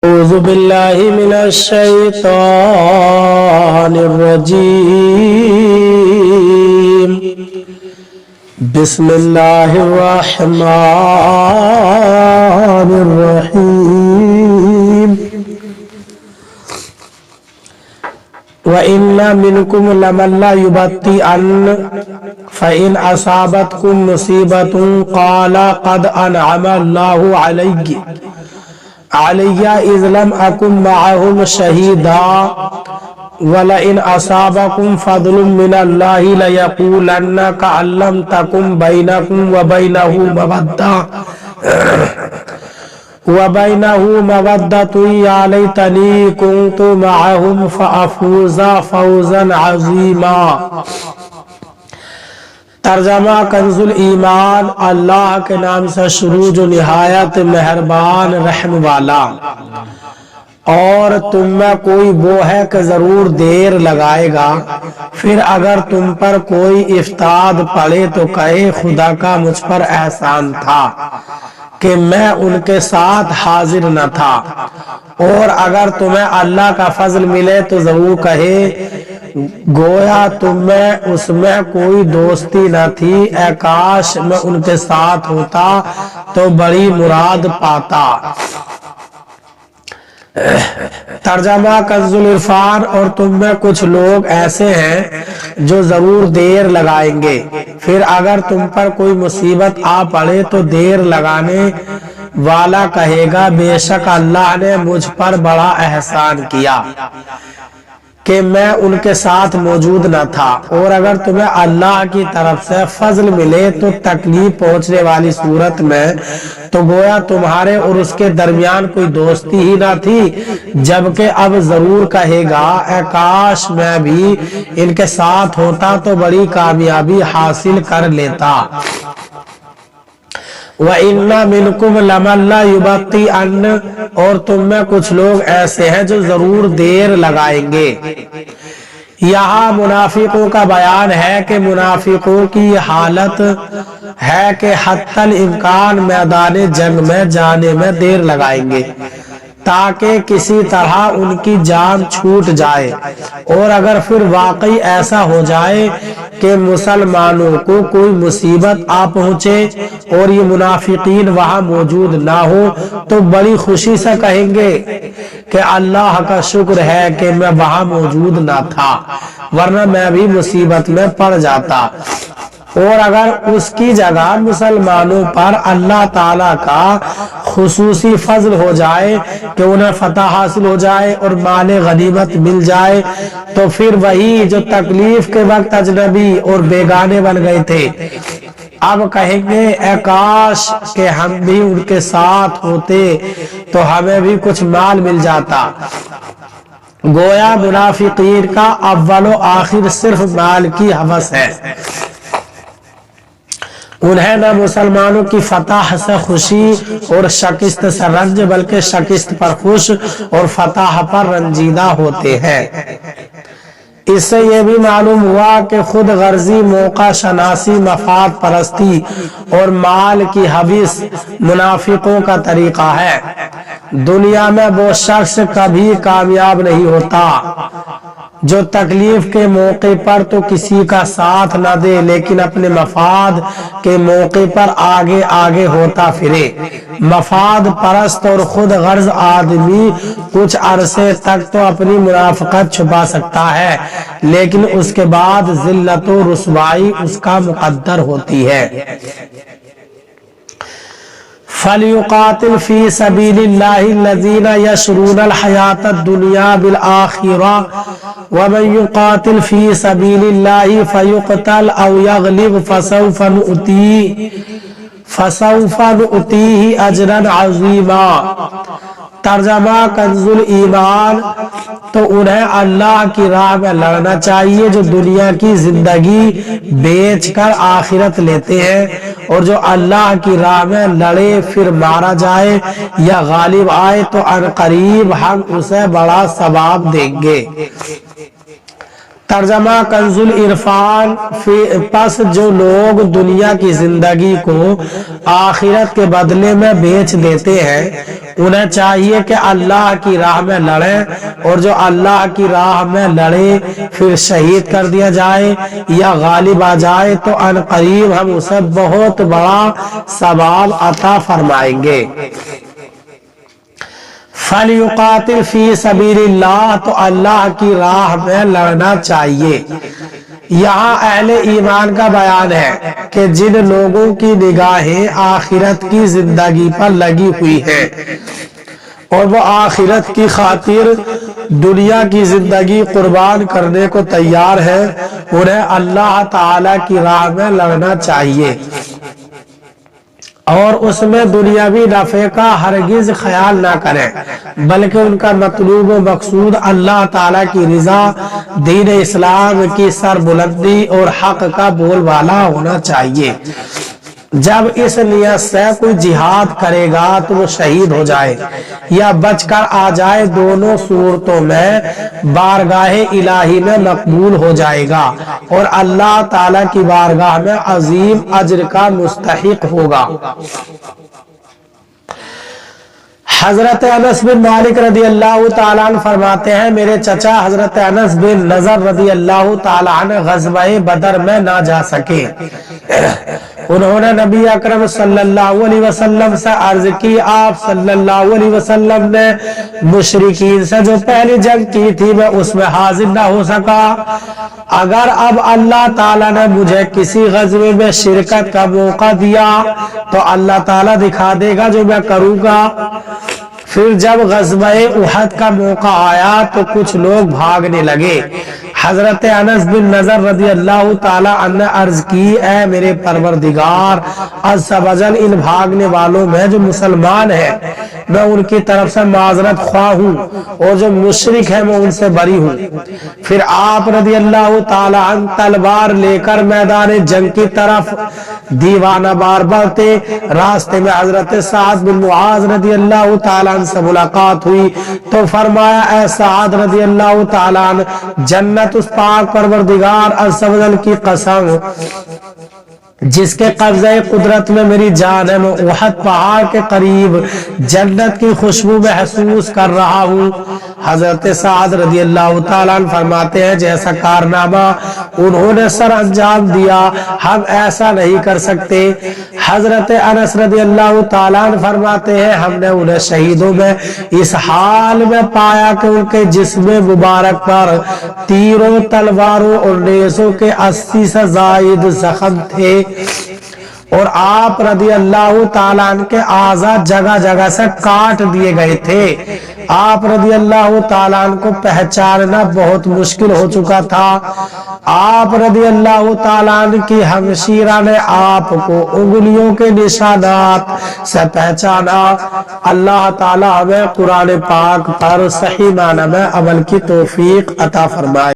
أعوذ بالله من الشيطان الرجيم. بسم الله الرحمن الرحيم. وَإِنَّ مِنْكُمْ لَمَنْ لَا يُبَطِّئَنَّ فَإِنْ أَصَابَتْكُمْ مُصِيبَةٌ قَالَ قَدْ أَنْعَمَ اللَّهُ عَلَيَّ إِذْ لَمْ أَكُنْ مَعَهُمْ شَهِيدًا وَلَئِنْ أَصَابَكُمْ فَضْلٌ مِّنَ اللَّهِ لَيَقُولَنَّ كَأَن لَّمْ تَكُنْ بَيْنَكُمْ وَبَيْنَهُ مَوَدَّةٌ يَا لَيْتَنِي كُنتُ مَعَهُمْ فَأَفُوزَ فَوْزًا عَظِيمًا. ترجمہ کنزُ ایمان. اللہ کے نام سے شروع جو نہایت مہربان رحم والا. اور تم میں کوئی وہ ہے کہ ضرور دیر لگائے گا، پھر اگر تم پر کوئی افتاد پڑے تو کہے خدا کا مجھ پر احسان تھا کہ میں ان کے ساتھ حاضر نہ تھا. اور اگر تمہیں اللہ کا فضل ملے تو ضرور کہے گویا تم میں اس میں کوئی دوستی نہ تھی، اے کاش میں ان کے ساتھ ہوتا تو بڑی مراد پاتا. ترجمہ کنز العرفان. اور تم میں کچھ لوگ ایسے ہیں جو ضرور دیر لگائیں گے، پھر اگر تم پر کوئی مصیبت آ پڑے تو دیر لگانے والا کہے گا بے شک اللہ نے مجھ پر بڑا احسان کیا کہ میں ان کے ساتھ موجود نہ تھا. اور اگر تمہیں اللہ کی طرف سے فضل ملے تو تکلیف پہنچنے والی صورت میں تو گویا تمہارے اور اس کے درمیان کوئی دوستی ہی نہ تھی، جبکہ اب ضرور کہے گا اے کاش میں بھی ان کے ساتھ ہوتا تو بڑی کامیابی حاصل کر لیتا. وَإِنَّ مِنْكُمْ لَمَنْ لَا يُبَطِّئَنَّ. اور تم میں کچھ لوگ ایسے ہیں جو ضرور دیر لگائیں گے. یہاں منافقوں کا بیان ہے کہ منافقوں کی حالت ہے کہ حتی الامکان میدان جنگ میں جانے میں دیر لگائیں گے تاکہ کسی طرح ان کی جان چھوٹ جائے. اور اگر پھر واقعی ایسا ہو جائے کہ مسلمانوں کو کوئی مصیبت آ پہنچے اور یہ منافقین وہاں موجود نہ ہو تو بڑی خوشی سے کہیں گے کہ اللہ کا شکر ہے کہ میں وہاں موجود نہ تھا، ورنہ میں بھی مصیبت میں پڑ جاتا. اور اگر اس کی جگہ مسلمانوں پر اللہ تعالیٰ کا خصوصی فضل ہو جائے کہ انہیں فتح حاصل ہو جائے اور مال غنیمت مل جائے تو پھر وہی جو تکلیف کے وقت اجنبی اور بیگانے بن گئے تھے اب کہیں گے اے کاش کہ ہم بھی ان کے ساتھ ہوتے تو ہمیں بھی کچھ مال مل جاتا. گویا منافقین کا اول و آخر صرف مال کی ہوس ہے. انہیں نہ مسلمانوں کی فتح سے خوشی اور شکست سے رنج، بلکہ شکست پر خوش اور فتح پر رنجیدہ ہوتے ہیں. اس سے یہ بھی معلوم ہوا کہ خود غرضی، موقع شناسی، مفاد پرستی اور مال کی حوث منافقوں کا طریقہ ہے. دنیا میں وہ شخص کبھی کامیاب نہیں ہوتا جو تکلیف کے موقع پر تو کسی کا ساتھ نہ دے لیکن اپنے مفاد کے موقع پر آگے آگے ہوتا پھرے. مفاد پرست اور خود غرض آدمی کچھ عرصے تک تو اپنی منافقت چھپا سکتا ہے، لیکن اس کے بعد ذلت و رسوائی اس کا مقدر ہوتی ہے. فَلْيُقَاتِلْ فِي سَبِيلِ اللَّهِ الَّذِينَ يَشْرُونَ الْحَيَاةَ الدُّنْيَا بِالْآخِرَةِ وَمَنْ يُقَاتِلْ فِي سَبِيلِ اللَّهِ فَيُقْتَلْ أَوْ يَغْلِبْ فَسَوْفَ نُؤْتِيهِ أَجْرًا عَظِيمًا. ترجمہ کنز ایمان. تو انہیں اللہ کی راہ میں لڑنا چاہیے جو دنیا کی زندگی بیچ کر آخرت لیتے ہیں، اور جو اللہ کی راہ میں لڑے پھر مارا جائے یا غالب آئے تو عنقریب ہم اسے بڑا ثواب دیں گے. ترجمہ کنزُل عرفان پس جو لوگ دنیا کی زندگی کو آخرت کے بدلے میں بیچ دیتے ہیں انہیں چاہیے کہ اللہ کی راہ میں لڑیں، اور جو اللہ کی راہ میں لڑے پھر شہید کر دیا جائے یا غالب آ جائے تو ان قریب ہم اسے بہت بڑا ثواب عطا فرمائیں گے۔ فَلْيُقَاتِلْ فِي سَبِيلِ اللَّهِ تو اللہ کی راہ میں لڑنا چاہیے۔ یہاں اہل ایمان کا بیان ہے کہ جن لوگوں کی نگاہیں آخرت کی زندگی پر لگی ہوئی ہیں اور وہ آخرت کی خاطر دنیا کی زندگی قربان کرنے کو تیار ہے، انہیں اللہ تعالی کی راہ میں لڑنا چاہیے اور اس میں دنیاوی نفع کا ہرگز خیال نہ کریں، بلکہ ان کا مطلوب و مقصود اللہ تعالیٰ کی رضا، دین اسلام کی سربلندی اور حق کا بول والا ہونا چاہیے۔ جب اس نیت سے کوئی جہاد کرے گا تو وہ شہید ہو جائے یا بچ کر آ جائے، دونوں صورتوں میں بارگاہ الہی میں مقبول ہو جائے گا اور اللہ تعالی کی بارگاہ میں عظیم اجر کا مستحق ہوگا۔ حضرت انس بن مالک رضی اللہ تعالیٰ عنہ فرماتے ہیں میرے چچا حضرت انس بن نضر رضی اللہ تعالیٰ عنہ غزوہ بدر میں نہ جا سکے۔ انہوں نے نبی اکرم صلی اللہ علیہ وسلم سے عرض کی، آپ صلی اللہ علیہ وسلم نے مشرکین سے جو پہلی جنگ کی تھی میں اس میں حاضر نہ ہو سکا، اگر اب اللہ تعالیٰ نے مجھے کسی غزوے میں شرکت کا موقع دیا تو اللہ تعالیٰ دکھا دے گا جو میں کروں گا۔ پھر جب غزوہ احد کا موقع آیا تو کچھ لوگ بھاگنے لگے۔ حضرت انس بن نضر رضی اللہ تعالی عنہ عرض کی، اے میرے پروردگار عز و جل، ان بھاگنے والوں میں جو مسلمان ہیں میں ان کی طرف سے معذرت خواہ ہوں اور جو مشرک ہیں میں ان سے بری ہوں۔ پھر آپ رضی اللہ تعالی عنہ تلوار لے کر میدان جنگ کی طرف دیوانہ بار بڑھتے، راستے میں حضرت سعد بن معاذ رضی اللہ تعالی عنہ سے ملاقات ہوئی تو فرمایا، اے سعد رضی اللہ تعالی عنہ، جنت اس پاک پروردگار عز و جل کی قسم جس کے قبضہ قدرت میں میری جان ہے، میں احد پہاڑ کے قریب جنت کی خوشبو محسوس کر رہا ہوں۔ حضرت سعد رضی اللہ تعالیٰ عنہ فرماتے ہیں جیسا کارنامہ انہوں نے سر انجام دیا ہم ایسا نہیں کر سکتے۔ حضرت انس رضی اللہ تعالیٰ عنہ فرماتے ہیں ہم نے انہیں شہیدوں میں اس حال میں پایا کہ ان کے جسم مبارک پر تیروں، تلواروں اور نیزوں کے 80 سے زائد زخم تھے اور آپ رضی اللہ تعالیٰ عنہ کے اعضاء جگہ جگہ سے کاٹ دیے گئے تھے۔ آپ رضی اللہ تعالیٰ عنہ کو پہچاننا بہت مشکل ہو چکا تھا۔ آپ رضی اللہ تعالیٰ عنہ کی ہمشیرہ نے آپ کو انگلیوں کے نشانات سے پہچانا۔ اللہ تعالیٰ ہمیں قرآن پاک پر صحیح معنی میں عمل کی توفیق عطا فرمائے۔